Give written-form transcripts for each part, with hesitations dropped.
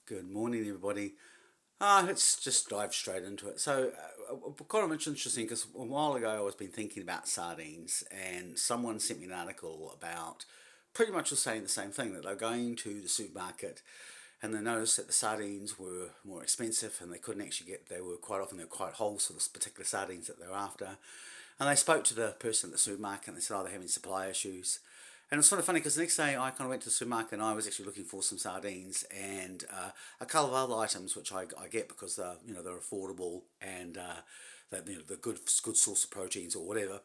Good morning, everybody. Let's just dive straight into it. Kind of interesting because a while ago I was been thinking about sardines, and someone sent me an article about pretty much was saying the same thing that they're going to the supermarket and they noticed that the sardines were more expensive and they couldn't actually get. They were quite often they're quite whole, so this particular sardines that they're after. And they spoke to the person at the supermarket and they said, oh, they're having supply issues. And it's sort of funny because the next day I kind of went to the supermarket and I was actually looking for some sardines and a couple of other items which I get because they're affordable and they're good source of proteins or whatever.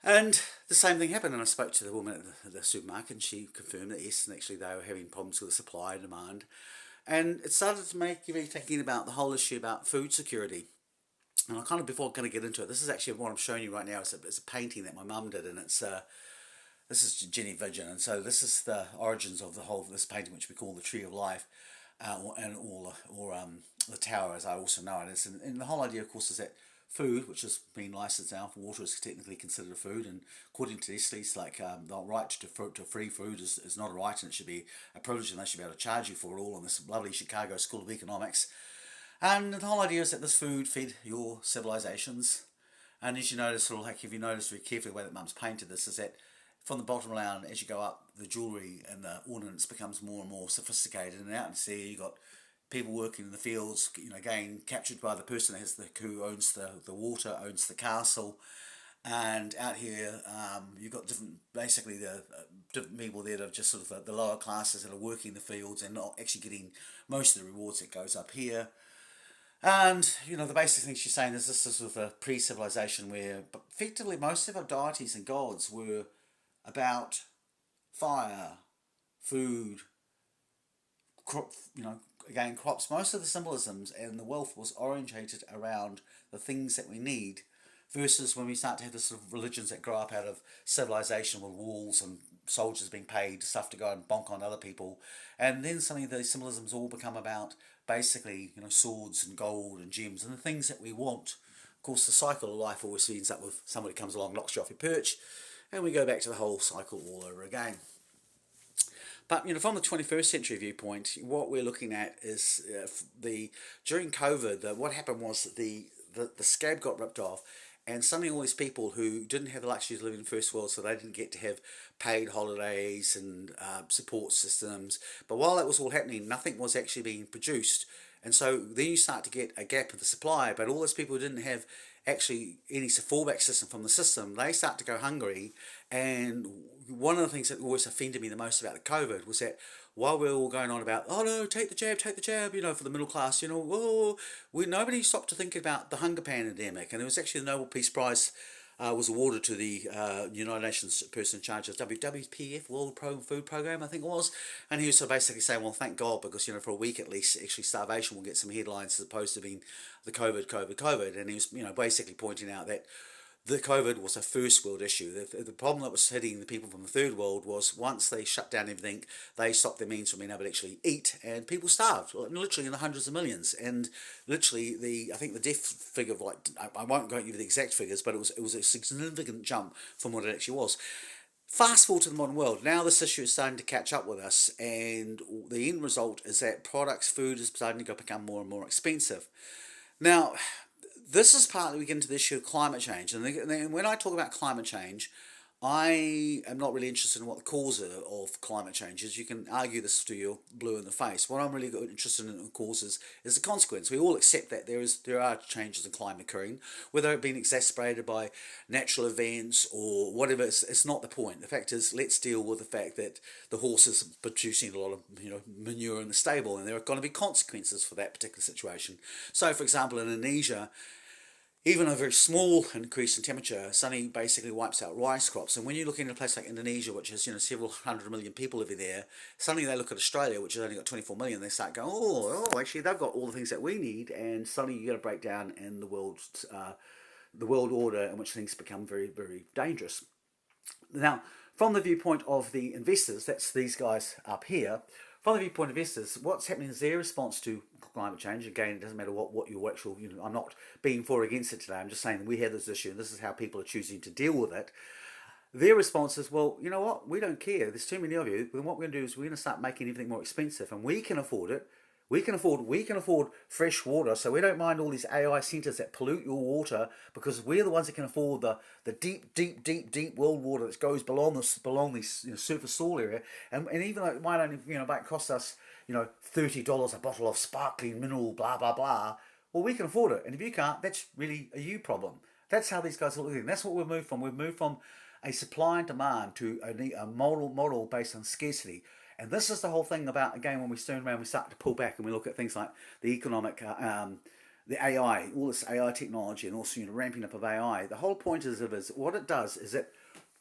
And the same thing happened, and I spoke to the woman at the supermarket, and she confirmed that yes, and actually they were having problems with the supply and demand. And it started to make you be thinking about the whole issue about food security. And I kind of, before I'm going to get into it, this is actually what I'm showing you right now. It's a painting that my mum did, and this is Jenny Vidgeon, and so this is the origins of the whole of this painting, which we call the Tree of Life, or the Tower, as I also know it is. And the whole idea, of course, is that food, which has been licensed now for water, is technically considered a food, and according to this lease, the right to free food is not a right, and it should be a privilege, and they should be able to charge you for it all in this lovely Chicago School of Economics. And the whole idea is that this food fed your civilizations. And as you notice, sort of like if you notice very carefully the way that Mum's painted this, is that from the bottom down, as you go up, the jewellery and the ornaments becomes more and more sophisticated. And out in sea, you got people working in the fields, again captured by the person who owns the water, owns the castle. And out here, you've got basically the different people there that are just sort of the lower classes that are working the fields and not actually getting most of the rewards that goes up here. And the basic thing she's saying is this is sort of a pre-civilization where effectively most of our deities and gods were about fire, food, crop, again crops. Most of the symbolisms and the wealth was orientated around the things that we need, versus when we start to have the sort of religions that grow up out of civilization with walls and soldiers being paid stuff to go and bonk on other people, and then suddenly these symbolisms all become about basically swords and gold and gems and the things that we want. Of course, the cycle of life always ends up with somebody comes along, knocks you off your perch, and we go back to the whole cycle all over again. But from the 21st century viewpoint, what we're looking at is during COVID, what happened was the scab got ripped off, and suddenly all these people who didn't have the luxury to live in first world, so they didn't get to have paid holidays and support systems. But while that was all happening, nothing was actually being produced, and so then you start to get a gap in the supply. But all those people who didn't have actually any fallback system from the system, they start to go hungry. And one of the things that always offended me the most about the COVID was that while we were all going on about, oh no, take the jab, for the middle class, whoa, nobody stopped to think about the hunger pandemic. And it was actually the Nobel Peace Prize was awarded to the United Nations person in charge of WWPF, World Food Program, I think it was. And he was sort of basically saying, well, thank God, because, for a week at least, actually starvation will get some headlines as opposed to being the COVID. And he was, basically pointing out that the COVID was a first world issue. The problem that was hitting the people from the third world was once they shut down everything, they stopped their means from being able to actually eat, and people starved, literally in the hundreds of millions. And literally, I think the death figure of I won't go into the exact figures, but it was a significant jump from what it actually was. Fast forward to the modern world. Now this issue is starting to catch up with us, and the end result is that food is starting to become more and more expensive. Now, this is partly we get into the issue of climate change. And when I talk about climate change, I am not really interested in what the cause of climate change is. You can argue this to your blue in the face. What I'm really interested in the causes is the consequence. We all accept that there are changes in climate occurring, whether it being exacerbated by natural events or whatever. It's not the point. The fact is, let's deal with the fact that the horse is producing a lot of manure in the stable, and there are going to be consequences for that particular situation. So, for example, in Indonesia, even a very small increase in temperature suddenly basically wipes out rice crops. And when you look in a place like Indonesia, which has several 100 million people living there, suddenly they look at Australia, which has only got 24 million, they start going, actually they've got all the things that we need, and suddenly you get a breakdown in the world order in which things become very, very dangerous. Now, from the viewpoint of the investors, that's these guys up here. From the viewpoint of investors, what's happening is their response to climate change. Again, it doesn't matter what your actual, I'm not being for or against it today. I'm just saying we have this issue and this is how people are choosing to deal with it. Their response is, well, you know what? We don't care. There's too many of you. Then what we're going to do is we're going to start making everything more expensive, and we can afford it. We can afford fresh water, so we don't mind all these AI centres that pollute your water because we're the ones that can afford the deep well water that goes below this surface soil area, and even though it might only might cost us $30 a bottle of sparkling mineral blah blah blah, well we can afford it, and if you can't, that's really a you problem. That's how these guys are looking. That's what we've moved from. We've moved from a supply and demand to a model based on scarcity. And this is the whole thing about, again, when we turn around, we start to pull back and we look at things like the economic, the AI, all this AI technology, and also ramping up of AI. The whole point is what it does is it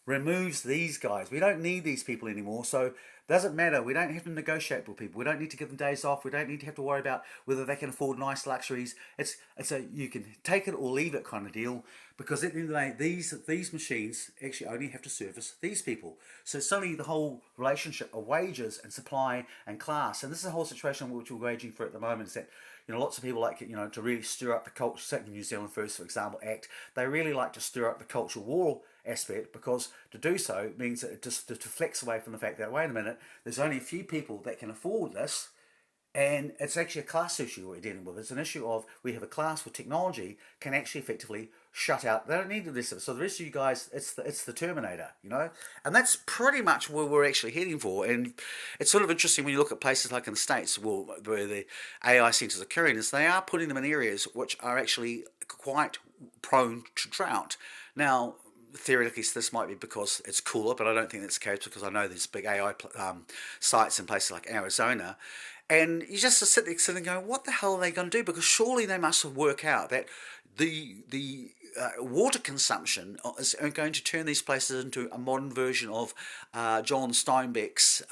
removes these guys. We don't need these people anymore. So it doesn't matter. We don't have to negotiate with people. We don't need to give them days off. We don't need to have to worry about whether they can afford nice luxuries. It's a you can take it or leave it kind of deal, because at the end of the day, these machines actually only have to service these people. So it's only the whole relationship of wages and supply and class. And this is a whole situation which we're waging for at the moment. Is that lots of people like to really stir up the culture. Certainly New Zealand First, for example, Act. They really like to stir up the cultural war aspect, because to do so means that it just to flex away from the fact that, wait a minute, there's only a few people that can afford this, and it's actually a class issue we're dealing with. It's an issue of we have a class with technology can actually effectively shut out. They don't need the rest of it. So the rest of you guys, it's the Terminator, and that's pretty much where we're actually heading for. And it's sort of interesting when you look at places like in the States, where the AI centers are occurring, is they are putting them in areas which are actually quite prone to drought. Now, theoretically, this might be because it's cooler, but I don't think that's the case, because I know there's big AI sites in places like Arizona. And you just sit there sitting going, what the hell are they going to do? Because surely they must have worked out that the water consumption is going to turn these places into a modern version of John Steinbeck's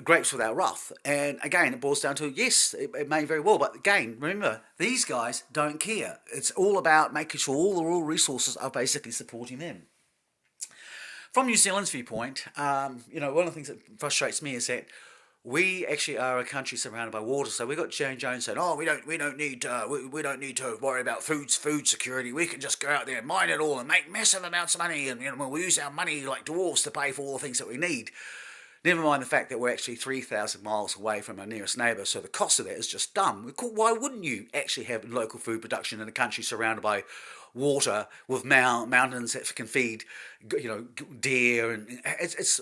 Grapes Without Wrath. And again, it boils down to, yes, it may very well, but again, remember, these guys don't care. It's all about making sure all the raw resources are basically supporting them. From New Zealand's viewpoint, one of the things that frustrates me is that we actually are a country surrounded by water. So we got Jane Jones saying, "Oh, we don't need to worry about food security. We can just go out there and mine it all and make massive amounts of money, and we'll use our money like dwarves to pay for all the things that we need." Never mind the fact that we're actually 3,000 miles away from our nearest neighbour, so the cost of that is just dumb. Why wouldn't you actually have local food production in a country surrounded by water with mountains that can feed, deer, and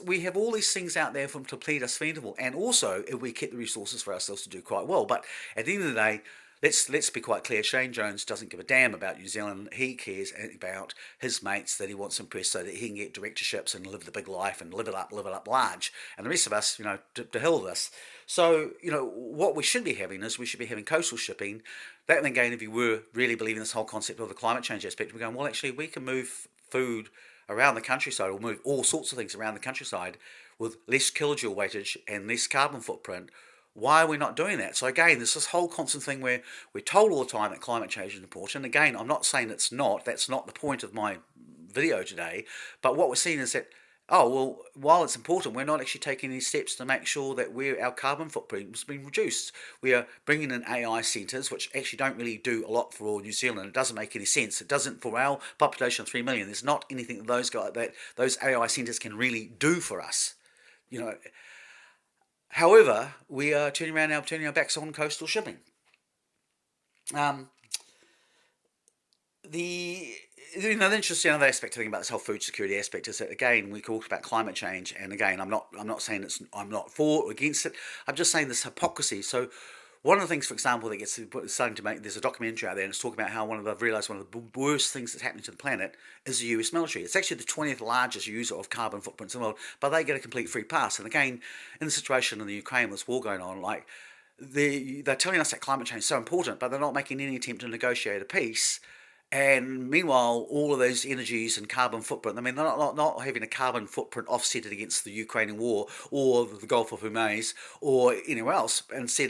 we have all these things out there to plead us feasible, and also if we keep the resources for ourselves to do quite well. But at the end of the day, let's be quite clear. Shane Jones doesn't give a damn about New Zealand. He cares about his mates that he wants to impress, so that he can get directorships and live the big life and live it up large. And the rest of us, to hell with us. So, what we should be having is we should be having coastal shipping. That then, again, if you were really believing this whole concept of the climate change aspect, we're going, well, actually, we can move food around the countryside, or move all sorts of things around the countryside with less kilojoule weightage and less carbon footprint. Why are we not doing that? So again, there's this whole constant thing where we're told all the time that climate change is important. Again, I'm not saying it's not. That's not the point of my video today. But what we're seeing is that, while it's important, we're not actually taking any steps to make sure that our carbon footprint has been reduced. We are bringing in AI centres, which actually don't really do a lot for New Zealand. It doesn't make any sense. It doesn't, for our population of 3 million. There's not anything that those AI centres can really do for us. However, we are turning our backs on coastal shipping. The interesting other aspect to think about this whole food security aspect is that, again, we talked about climate change, and again, I'm not saying I'm not for or against it. I'm just saying this hypocrisy. So one of the things, for example, that gets starting to make, there's a documentary out there, and it's talking about how I've realised one of the worst things that's happening to the planet is the US military. It's actually the 20th largest user of carbon footprints in the world, but they get a complete free pass. And again, in the situation in the Ukraine, with this war going on, like they're telling us that climate change is so important, but they're not making any attempt to negotiate a peace. And meanwhile, all of those energies and carbon footprint, they're not having a carbon footprint offsetted against the Ukrainian war or the Gulf of Hormuz or anywhere else. Instead,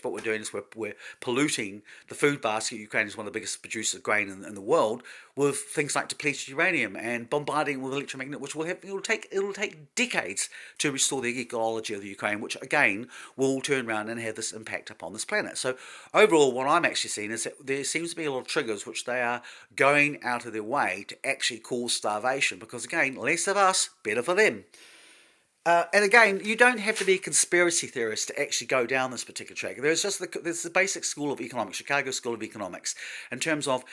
what we're doing is we're polluting the food basket. Ukraine is one of the biggest producers of grain in the world, with things like depleted uranium and bombarding with electromagnetic, which it'll take decades to restore the ecology of the Ukraine, which again will turn around and have this impact upon this planet. So overall, what I'm actually seeing is that there seems to be a lot of triggers which they are going out of their way to actually cause starvation, because again, less of us, better for them. And again, you don't have to be a conspiracy theorist to actually go down this particular track. There's the basic school of economics, Chicago School of Economics, in terms of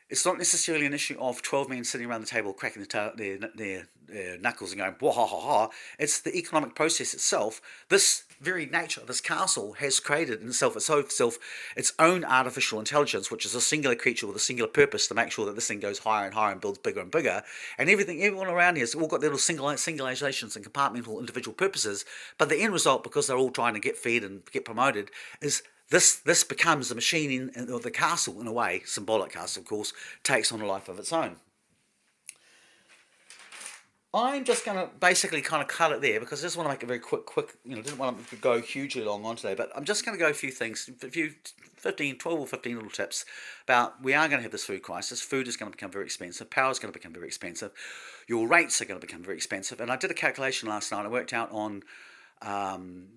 it's not necessarily an issue of 12 men sitting around the table cracking their knuckles and going, wah ha ha ha. It's the economic process itself. This very nature of this castle has created in itself its own artificial intelligence, which is a singular creature with a singular purpose to make sure that this thing goes higher and higher and builds bigger and bigger. And everyone around here has all got their little singularizations and compartmental individual purposes. But the end result, because they're all trying to get fed and get promoted, is this becomes the machine or the castle in a way, symbolic castle, of course, takes on a life of its own. I'm just going to basically kind of cut it there because I just want to make it very quick. Didn't want to go hugely long on today, but I'm just going to go a few things, 12 or 15 little tips about we are going to have this food crisis. Food is going to become very expensive. Power is going to become very expensive. Your rates are going to become very expensive. And I did a calculation last night. I worked out on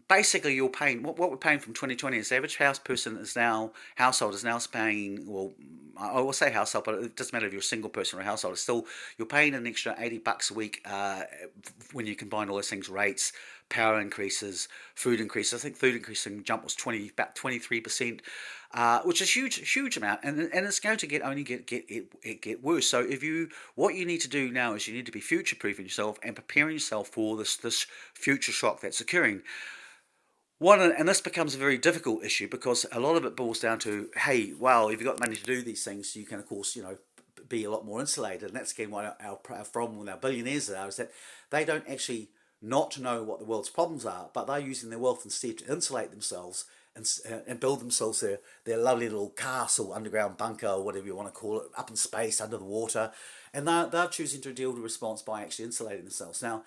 basically you're paying what we're paying from 2020 is the average household is now paying, well, I will say household, but it doesn't matter if you're a single person or a household, it's still you're paying an extra $80 a week when you combine all those things, rates, power increases, food increases. I think food increasing jump was about 23%, which is huge amount, and it's going to get worse. So what you need to do now is you need to be future proofing yourself and preparing yourself for this future shock that's occurring. And this becomes a very difficult issue because a lot of it boils down to, hey, well, if you've got money to do these things, you can of course be a lot more insulated, and that's again what our problem with our billionaires is that they don't actually not know what the world's problems are, but they're using their wealth instead to insulate themselves and build themselves their lovely little castle, underground bunker, or whatever you want to call it, up in space, under the water, and they're choosing to deal with the response by actually insulating themselves. Now,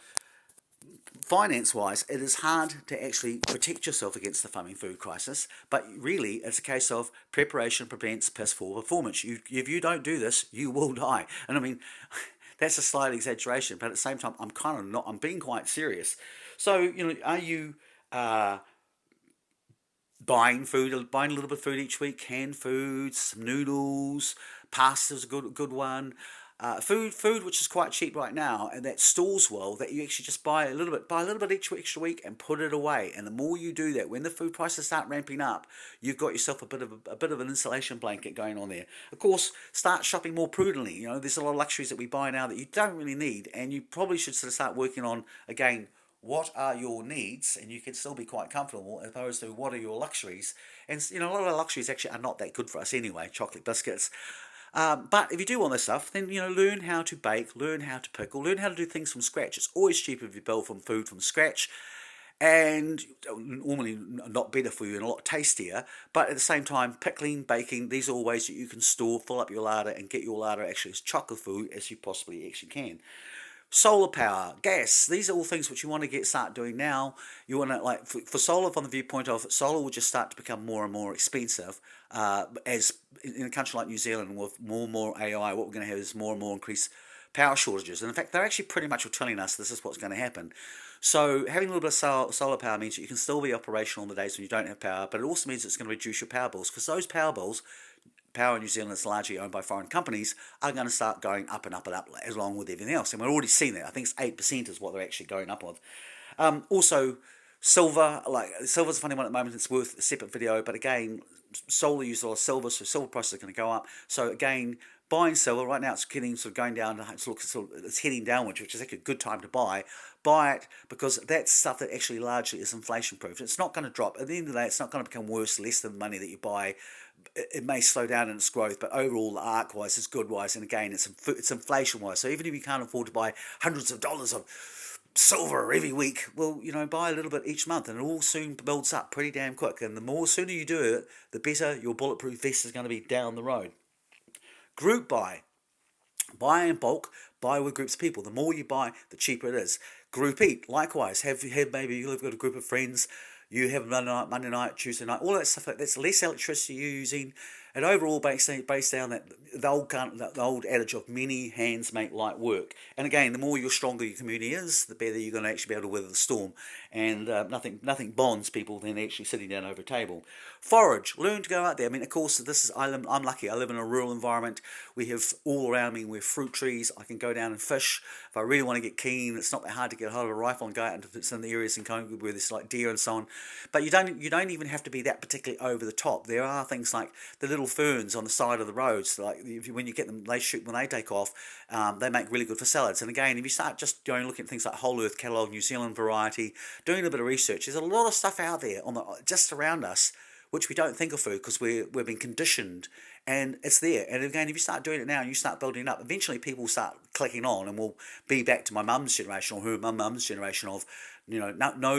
finance-wise, it is hard to actually protect yourself against the famine food crisis, but really it's a case of preparation prevents piss poor performance. If you don't do this, you will die. And I mean, that's a slight exaggeration, but at the same time, I'm being quite serious. So, are you buying a little bit of food each week, canned foods, some noodles, pasta's a good one. Food which is quite cheap right now, and that stores well. That you actually just buy a little bit each extra week and put it away. And the more you do that, when the food prices start ramping up, you've got yourself a bit of an insulation blanket going on there. Of course, start shopping more prudently. There's a lot of luxuries that we buy now that you don't really need, and you probably should sort of start working on again. What are your needs, and you can still be quite comfortable as opposed to what are your luxuries. And a lot of our luxuries actually are not that good for us anyway. Chocolate biscuits. But if you do want this stuff, then learn how to bake, learn how to pickle, learn how to do things from scratch. It's always cheaper if you build food from scratch, and normally not better for you and a lot tastier. But at the same time, pickling, baking, these are all ways that you can store, fill up your larder, and get your larder actually as chocolate food as you possibly actually can. Solar power, gas, these are all things which you want to start doing now. You want to, for solar, from the viewpoint of solar will just start to become more and more expensive, as in a country like New Zealand with more and more AI, what we're going to have is more and more increased power shortages. And in fact, they're actually pretty much telling us this is what's going to happen. So having a little bit of solar power means that you can still be operational on the days when you don't have power, but it also means it's going to reduce your power bills, because those power in New Zealand is largely owned by foreign companies, are going to start going up and up and up along with everything else. And we're already seeing that. I think it's 8% is what they're actually going up with. Also, silver, silver's a funny one at the moment. It's worth a separate video. But again, solar uses a lot of silver, so silver prices are going to go up. So again, buying silver, right now it's getting sort of going down, it's heading downwards, which is actually a good time to buy. Buy it because that's stuff that actually largely is inflation proof. It's not going to drop. At the end of the day, it's not going to become less than the money that you buy. It may slow down in its growth, but overall, arc-wise, it's good-wise, and again, it's inflation-wise. So even if you can't afford to buy hundreds of dollars of silver every week, well, buy a little bit each month, and it all soon builds up pretty damn quick. And the sooner you do it, the better your bulletproof vest is going to be down the road. Group buy. Buy in bulk, buy with groups of people. The more you buy, the cheaper it is. Group eat, likewise. Maybe you've got a group of friends, you have Monday night, Tuesday night, all that stuff. That's less electricity you're using, and overall, based down that the old adage of many hands make light work. And again, the more stronger your community is, the better you're going to actually be able to weather the storm. And nothing bonds people than actually sitting down over a table. Forage, learn to go out there. I mean, of course, I'm lucky. I live in a rural environment. We have all around me. We have fruit trees. I can go down and fish if I really want to get keen. It's not that hard to get hold of a rifle and go out into some of the areas in Congo where there's like deer and so on. But you don't even have to be that particularly over the top. There are things like the little ferns on the side of the roads. Like when you get them, they shoot when they take off. They make really good for salads. And again, if you start just going looking at things like Whole Earth Catalogue, New Zealand variety, doing a bit of research, there's a lot of stuff out there just around us which we don't think of food because we've been conditioned, and it's there. And again, if you start doing it now and you start building it up, eventually people will start clicking on, and we'll be back to my mum's generation or my mum's generation of, no,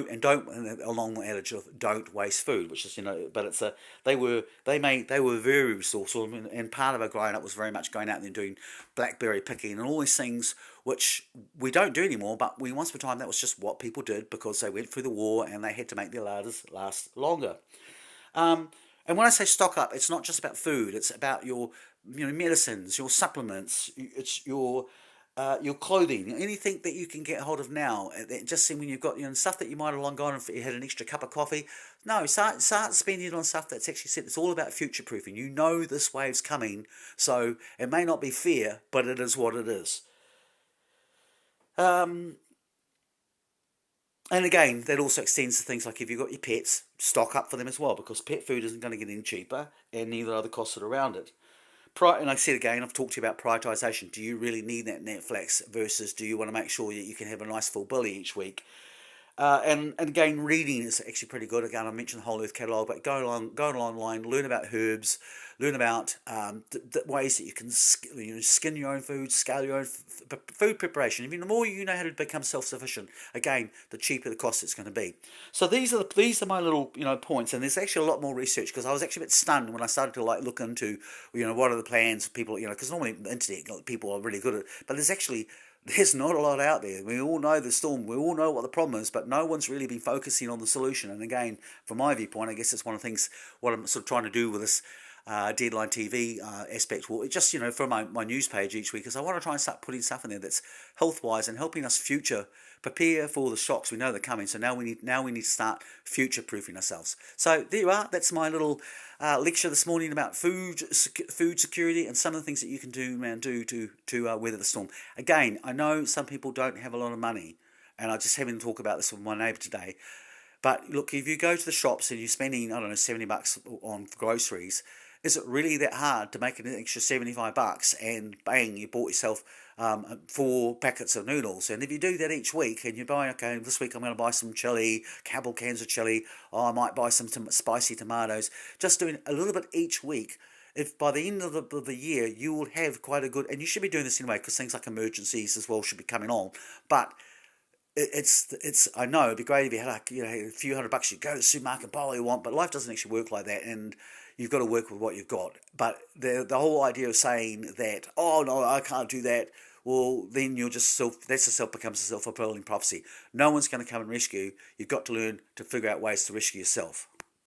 and don't, and along the adage of don't waste food, which is, but they were very resourceful, and part of our growing up was very much going out there and doing blackberry picking and all these things which we don't do anymore, but once upon a time that was just what people did because they went through the war and they had to make their larders last longer. And when I say stock up, it's not just about food. It's about your, medicines, your supplements. It's your clothing, anything that you can get hold of now. Just when you've got stuff that you might have long gone if you had an extra cup of coffee. No, start spending it on stuff that's actually said it's all about future proofing. You know this wave's coming, so it may not be fear, but it is what it is. Um, and again, that also extends to things like if you've got your pets, stock up for them as well, because pet food isn't going to get any cheaper, and neither are the costs that are around it. And I said again, I've talked to you about prioritisation. Do you really need that Netflix versus do you want to make sure that you can have a nice full belly each week? And again, reading is actually pretty good. Again, I mentioned the Whole Earth Catalogue, but go online, learn about herbs, learn about the ways that you can skin your own food, scale your own food preparation. I mean, the more you know how to become self-sufficient, again, the cheaper the cost it's going to be. So these are my little points, and there's actually a lot more research because I was actually a bit stunned when I started to look into what are the plans for people, because normally the internet people are really good at it, but there's not a lot out there. We all know the storm. We all know what the problem is, but no one's really been focusing on the solution. And again, from my viewpoint, I guess it's one of the things what I'm sort of trying to do with this Deadline TV aspect. Well, it just for my news page each week is I want to try and start putting stuff in there that's health wise and helping us prepare for the shocks we know they're coming. So now we need to start future proofing ourselves. So there you are. That's my little lecture this morning about food security and some of the things that you can do to weather the storm. Again, I know some people don't have a lot of money, and I just having to talk about this with my neighbour today. But look, if you go to the shops and you're spending, I don't know, $70 on groceries, is it really that hard to make an extra $75 and bang, you bought yourself 4 packets of noodles? And if you do that each week and you buy, okay, this week I'm going to buy some chili, couple cans of chili, I might buy some spicy tomatoes, just doing a little bit each week. If by the end of the year you will have quite a good, and you should be doing this anyway because things like emergencies as well should be coming on, but it's I know it'd be great if you had a few $100 you go to the supermarket and buy all you want, but life doesn't actually work like that, and you've got to work with what you've got. But the whole idea of saying that, oh no, I can't do that, well then you're just becomes a self-fulfilling prophecy. No one's going to come and rescue you. You've got to learn to figure out ways to rescue yourself.